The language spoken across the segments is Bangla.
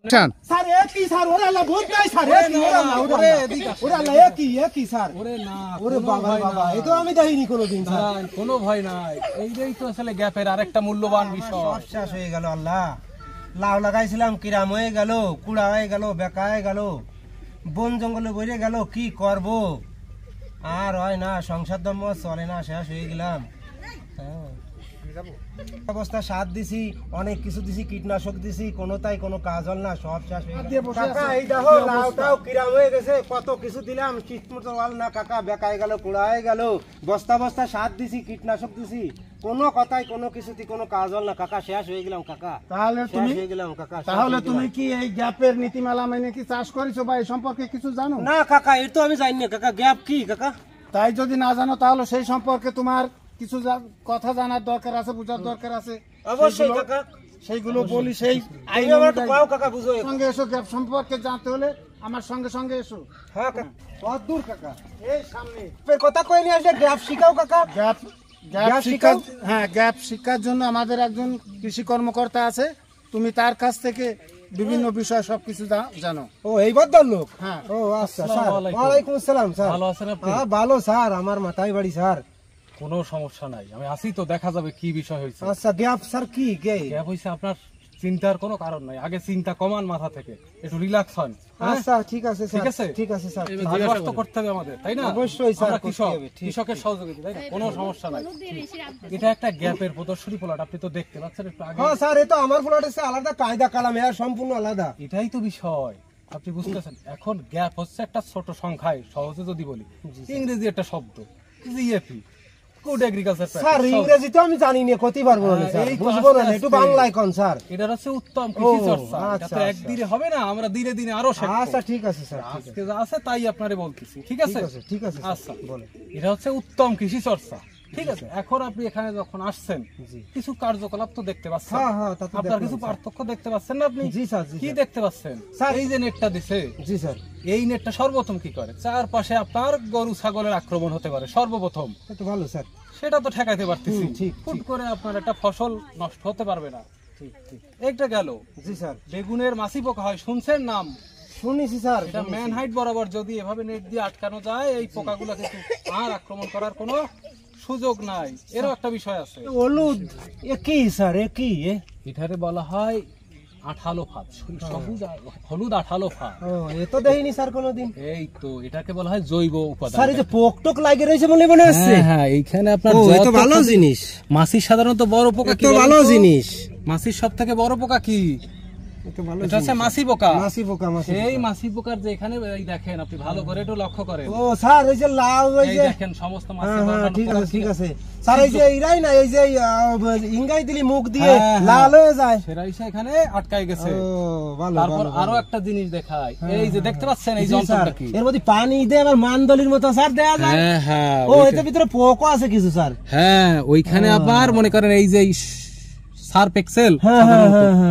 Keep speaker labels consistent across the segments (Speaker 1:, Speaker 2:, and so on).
Speaker 1: স্যার একই স্যার ওরে আল্লাহ ভূত নাই স্যার একই ওরে আল্লাহ একই স্যার
Speaker 2: ওরে না
Speaker 1: ওরে বাবা বাবা এ তো আমি দেখিনি কোনোদিন স্যার
Speaker 2: কোনো ভয় নাই এইটাই তো আসলে গ্যাপের আরেকটা মূল্যবান বিষয়
Speaker 1: শেষ হয়ে গেল আল্লাহ লাউ লাগাইছিলাম কিরাম হয়ে গেল কুড়া হয়ে গেল বেকা হয়ে গেল বন জঙ্গলে বইরে গেল কি করব আর হয় না সংসার ধর্ম চলে না শেষ হয়ে গেলাম অবস্থা সাত দিছি অনেক কিছু দিছি কীটনাশক দিছি কোনোটাই কোনো কাজ হল না সব শেষ হয়ে গেল কাকা এই দেখো লাউটাও কিরাম হয়ে গেছে কত কিছু দিলাম ঠিকমতো হল না কাকা বেকায় গেল কুড়া হয়ে গেল বস্তা বস্তা সাত দিছি কীটনাশক দিছি কোনো কথাই কোনো কিছুতে কোনো কাজ হল না কাকা শেষ হয়ে গেলাম কাকা
Speaker 3: তাহলে তুমি কি এই গ্যাপের নীতিমালা মেনে কি চাষ করেছো বা এই সম্পর্কে কিছু জানো?
Speaker 1: না কাকা এর তো আমি জানি না কাকা গ্যাপ কি কাকা
Speaker 3: তাই যদি না জানো তাহলে সেই সম্পর্কে তোমার কিছু কথা জানার দরকার আছে বোঝার দরকার আছে
Speaker 1: অবশ্যই কাকা
Speaker 3: সেইগুলো বলি সেই
Speaker 1: আইন কাকা বুঝো
Speaker 3: সঙ্গে এসো গ্যাপ সম্পর্কে জানতে হলে আমার সঙ্গে সঙ্গে এসো।
Speaker 1: হ্যাঁ কাকা
Speaker 3: কত দূর কাকা? এই সামনে
Speaker 1: কথা কই নিয়ে আসলে গ্যাপ শিখাও কাকা
Speaker 3: গ্যাপ শিক্ষা হ্যাঁ গ্যাপ শিক্ষার জন্য আমাদের একজন কৃষি কর্মকর্তা আছে তুমি তার কাছ থেকে বিভিন্ন বিষয় সবকিছু জানো।
Speaker 1: ও এই বদল লোক
Speaker 3: হ্যাঁ
Speaker 1: ও আচ্ছা স্যার ওয়ালাইকুম আসসালাম স্যার
Speaker 2: ভালো আছেন আপনি?
Speaker 1: হ্যাঁ ভালো স্যার আমার মাথায় বাড়ি স্যার
Speaker 2: কোনো সমস্যা নাই আমি আসি তো দেখা যাবে কি বিষয় হয়েছে।
Speaker 1: আচ্ছা গ্যাপ স্যার কি
Speaker 2: গ্যাপ হয়েছে আপনার চিন্তার কোনো কারণ নাই আগে চিন্তা কমান মাথা থেকে একটু রিল্যাক্স হন।
Speaker 1: আচ্ছা ঠিক আছে স্যার ঠিক আছে স্যার
Speaker 2: চাষবাস তো করতে হবে আমাদের তাই না?
Speaker 1: অবশ্যই স্যার
Speaker 2: কৃষকের সহযোগিতা তাই না কোনো সমস্যা নাই। এটা একটা গ্যাপের প্রদর্শনী প্লট আপনি তো দেখতে পাচ্ছেন একটু আগে।
Speaker 1: হ্যাঁ স্যার এটা আমার প্লট আছে আলাদা কায়দা কালাম এর সম্পূর্ণ আলাদা
Speaker 2: এটাই তো বিষয় আপনি বুঝতেছেন। এখন গ্যাপ হচ্ছে একটা ছোট সংখ্যায় সহজে যদি বলি ইংরেজি একটা শব্দ জিএপি গুড এগ্রিকালচার
Speaker 1: স্যার ইংরেজি তো আমি জানি না কতই পারবো না স্যার বুঝবো না একটু বাংলায় কোন স্যার
Speaker 2: এটা হচ্ছে উত্তম কৃষি চর্চা এটা তো একদিনে হবে না আমরা দিনে দিনে আরো শিখব।
Speaker 1: আচ্ছা ঠিক আছে স্যার
Speaker 2: আজকে যা আছে তাই আপনারে বলতেছি ঠিক আছে
Speaker 1: ঠিক আছে
Speaker 2: আচ্ছা বলেন এটা হচ্ছে উত্তম কৃষি চর্চা ঠিক আছে। এখন আপনি এখানে যখন আসছেন কিছু কার্যকলাপ তো দেখতে পাচ্ছেন আপনার কিছু পার্থক্য দেখতে পাচ্ছেন না আপনি?
Speaker 1: জি স্যার
Speaker 2: কি দেখতে পাচ্ছেন স্যার? এই যে নেটটা দিছে
Speaker 1: জি স্যার
Speaker 2: এই নেটটা সর্বপ্রথম কি করে চারপাশে আপনার গরু ছাগলের আক্রমণ হতে পারে সর্বপ্রথম
Speaker 1: একটু ভালো স্যার
Speaker 2: সেটা তো ঠেকাইতে পারতেছি ফুট করে আপনার একটা ফসল নষ্ট হতে পারবে না। ঠিক ঠিক এইটা গেল।
Speaker 1: জি স্যার
Speaker 2: বেগুনের মাছি পোকা হয় শুনছেন নাম?
Speaker 1: শুনেছি স্যার
Speaker 2: এটা ম্যান হাইট বরাবর যদি এভাবে নেট দিয়ে আটকানো যায় এই পোকাগুলো কিন্তু আর আক্রমণ করার কোনো সুযোগ নাই। এরও একটা বিষয় আছে
Speaker 1: হলুদ একই স্যার একই
Speaker 2: এটারে বলা হয় আঠালো ফাঁদ সবুজ হলুদ আঠালো ফাঁদ।
Speaker 1: ও এ তো দেখিনি স্যার কোনোদিন।
Speaker 2: এই তো এটাকে বলা হয় জৈব উপাদান।
Speaker 1: স্যার এই যে পোকটোক লাগে রয়েছে বলে মনে হচ্ছে।
Speaker 2: হ্যাঁ এইখানে আপনার
Speaker 1: যত ভালো জিনিস
Speaker 2: মাছির সাধারণত বড় পোকা কি
Speaker 1: ভালো জিনিস
Speaker 2: মাছির সবথেকে বড় পোকা কি? এটা হচ্ছে মাছি পোকা। এই মাছি পোকার যে এখানে এই দেখেন আপনি ভালো করে একটু লক্ষ্য করেন।
Speaker 1: ও স্যার এই যে লাল এই যে
Speaker 2: দেখেন সমস্ত মাছি
Speaker 1: ঠিক আছে স্যার এই যে এইরাই না এই যে ইঙ্গাই দিলি মুখ দিয়ে লাল হয়ে যায়
Speaker 2: সেটা এখানে আটকায় গেছে।
Speaker 1: ও ভালো
Speaker 2: তারপর আরো একটা জিনিস দেখাই এই যে দেখতে পাচ্ছেন এই যন্ত্রটা কি
Speaker 1: এর মধ্যে পানি দিয়ে আবার মানদলির মতো স্যার দেয়া যায়।
Speaker 2: হ্যাঁ
Speaker 1: ও এটার ভিতরে পোকও আছে কিছু স্যার।
Speaker 2: হ্যাঁ ওইখানে আবার মনে করেন এই যে সার্ফ এক্সেল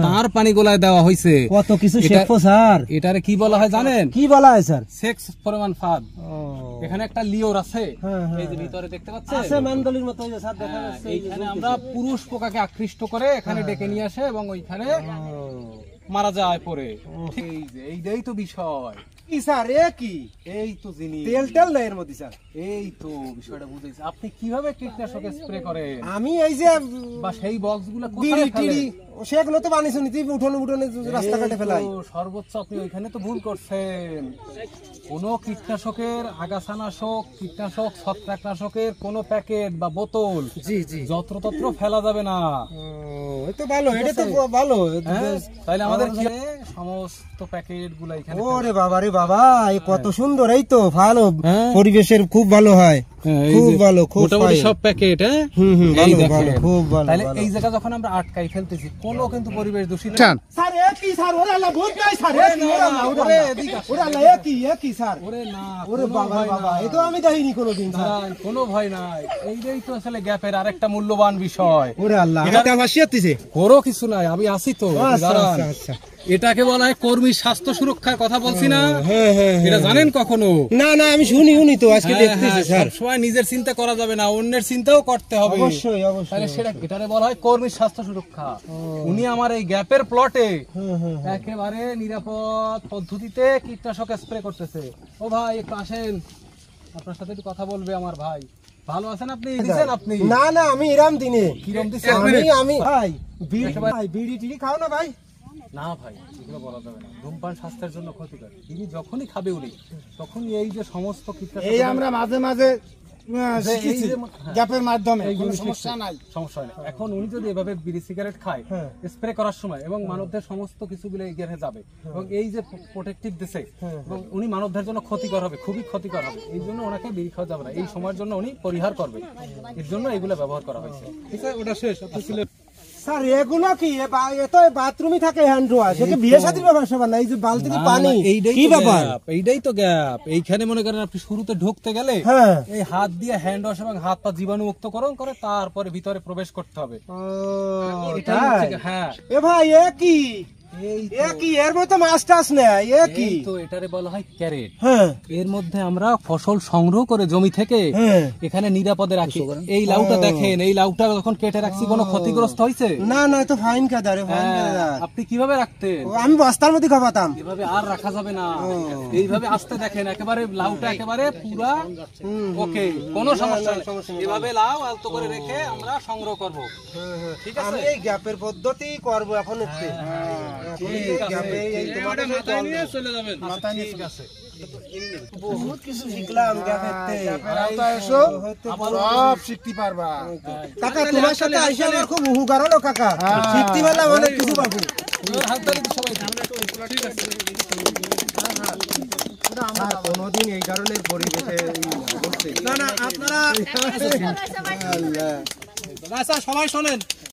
Speaker 2: তার পানি গোলায় দেওয়া হয়েছে
Speaker 1: কত কিছু শেখো স্যার।
Speaker 2: এটারে কি বলা হয় জানেন?
Speaker 1: কি বলা হয় স্যার?
Speaker 2: সেক্স পরিমাণ ফাঁদ। এখানে একটা লিওর আছে এই যে ভিতরে দেখতে পাচ্ছেন
Speaker 1: আছে মানদলির মতো এই যে স্যার দেখা যাচ্ছে।
Speaker 2: এইখানে আমরা পুরুষ পোকাকে আকৃষ্ট করে এখানে ডেকে নিয়ে আসে এবং ওইখানে মারা যায় পরে। এইটাই তো বিষয়
Speaker 1: কি স্যার কি এই তো জিনিস তেল না এর মধ্যে স্যার।
Speaker 2: এই তো বিষয়টা বুঝেছি। আপনি কিভাবে কীটনাশক স্প্রে করেন?
Speaker 1: আমি এই যে
Speaker 2: বা সেই বক্সগুলো কোথায় ফেলেন?
Speaker 1: সেগুলো তো বানিয়েছি নিতে উঠোনে রাস্তাঘাটে ফেলাই।
Speaker 2: সর্বোচ্চ আপনি ওইখানে তো ভুল করছেন। কোনো কীটনাশকের আগাছানাশক কীটনাশক ছত্রাকনাশকের কোনো প্যাকেট বা বোতল যত্রতত্র ফেলা যাবে না।
Speaker 1: তো ভালো এটা তো ভালো
Speaker 2: তাইলে আমাদের সমস্ত প্যাকেট গুলো এখানে।
Speaker 1: ওরে বাবা রে বাবা এই কত সুন্দর এই তো ভালো পরিবেশের খুব ভালো হয় খুব ভালো খুব
Speaker 2: মোটামুটি সব প্যাকেট।
Speaker 1: ভালো খুব ভালো।
Speaker 2: তাহলে এই জায়গা যখন আমরা আটকাই ফেলতেছি কোনো কিন্তু পরিবেশ দূষিত
Speaker 1: স্যার একই স্যার ওরে আল্লাহ ভূত নাই স্যার ওরে আল্লাহ একই স্যার
Speaker 2: ওরে না
Speaker 1: ওরে বাবা বাবা এ তো আমি দেখিনি কোনোদিন স্যার
Speaker 2: কোনো ভয় নাই। এইটাই তো আসলে গ্যাপের আরেকটা মূল্যবান বিষয়।
Speaker 1: ওরে আল্লাহ এটা ভাসিয়ে দিছে
Speaker 2: কোনো কিছু নাই আমি আসি তো।
Speaker 1: আচ্ছা
Speaker 2: এটাকে বলা হয় কর্মী স্বাস্থ্য সুরক্ষার কথা বলছি না,
Speaker 1: হ্যাঁ হ্যাঁ
Speaker 2: এটা জানেন কখনো?
Speaker 1: না না আমি শুনি তো আজকে দেখতেছি স্যার।
Speaker 2: সবসময় নিজের চিন্তা করা যাবে না, অন্যের চিন্তাও করতে হবে।
Speaker 1: অবশ্যই অবশ্যই।
Speaker 2: তাহলে সেটা এটারে বলা হয় কর্মী স্বাস্থ্য সুরক্ষা। উনি আমার এই গ্যাপের প্লটে একেবারে নিরাপদ পদ্ধতিতে কীটনাশক স্প্রে করতেছে। ও ভাই একটু আসেন, আপনার সাথে একটু কথা বলবে আমার ভাই। ভালো আছেন আপনি? দিছেন আপনি?
Speaker 1: না না আমি ইরাম দিনে
Speaker 2: কিরম দিছেন?
Speaker 1: আমি ভাই বিড়ি টিড়ি খাও না ভাই?
Speaker 2: না ভাই, এগুলো বলা যাবে না, ধূমপান স্বাস্থ্যের জন্য ক্ষতিকর। তিনি যখনই খাবে উনি, তখনই এই যে সমস্ত কীটনাশক
Speaker 3: এই আমরা মাঝে মাঝে
Speaker 2: যে এই
Speaker 3: শিখেছি
Speaker 2: যে
Speaker 3: গ্যাপের মাধ্যমে,
Speaker 2: এইগুলো
Speaker 3: কোনো সমস্যা নাই।
Speaker 2: সমস্যা হয় না। এখন উনি যদি এভাবে বিড়ি সিগারেট খায় স্প্রে করার সময়, এবং মানবদের সমস্ত কিছুগুলো এগিয়ে যাবে, এবং এই যে প্রোটেক্টিভ দিছে, এবং উনি মানবদের জন্য ক্ষতিকর হবে, খুবই ক্ষতিকর হবে। এই জন্য ওনাকে বিড়ি খাওয়া যাবে না, এই সময়ের জন্য উনি পরিহার করবে, এর জন্য এগুলো ব্যবহার করা হয়েছে। ঠিক আছে, ওটা শেষ।
Speaker 1: স্যার এগুলো কি এ তো বাথরুমই থাকে হ্যান্ড ওয়াশ, একে বিয়ে শাদীর ব্যাপার সবার না, এই যে বালতিতে পানি কি ব্যাপার?
Speaker 2: এইটাই তো গ্যাপ। এইখানে মনে করেন আপনি শুরুতে ঢুকতে গেলে
Speaker 1: হ্যাঁ
Speaker 2: এই হাত দিয়ে হ্যান্ড ওয়াশ এবং হাত পা জীবাণু মুক্তকরণ করে তারপরে ভিতরে প্রবেশ করতে হবে। এটাই হচ্ছে হ্যাঁ।
Speaker 1: এ ভাই এ কি এর মতো মাছ টাছ নেই, এ কি?
Speaker 2: এই তো এটারে বলা হয় ক্যারেট।
Speaker 1: হ্যাঁ
Speaker 2: এর মধ্যে আমরা ফসল সংগ্রহ করে জমি থেকে এখানে নিরাপদে রাখি। এই লাউটা দেখেন, এই লাউটা যখন কেটে রাখছি কোনো ক্ষতিগ্রস্ত হয়েছে?
Speaker 1: না না তো ফাইন কাদারে ফাইন কাদা।
Speaker 2: আপনি কিভাবে রাখতেন?
Speaker 1: আমি বস্তার মধ্যে খাওয়াতাম।
Speaker 2: এভাবে আর রাখা যাবে না, এইভাবে আস্তে দেখেন, একেবারে লাউটা একেবারে পুরা ওকে, কোনো সমস্যা নেই। এভাবে লাউ আলতো করে রেখে আমরা সংগ্রহ করব। ঠিক আছে,
Speaker 1: আমি এই গ্যাপের পদ্ধতি করব এখন একটু। বহুত কিছু শিখলাম
Speaker 3: সব শিখতে পারবা
Speaker 1: কাকা, তোমার সাথে আইসা আমার খুব উপকার হলো কাকা, শিখতে পারলাম অনেক কিছু পাবো। কোনদিন এই ধরনের পরিবেশে না না আপনারা সবাই শোনেন।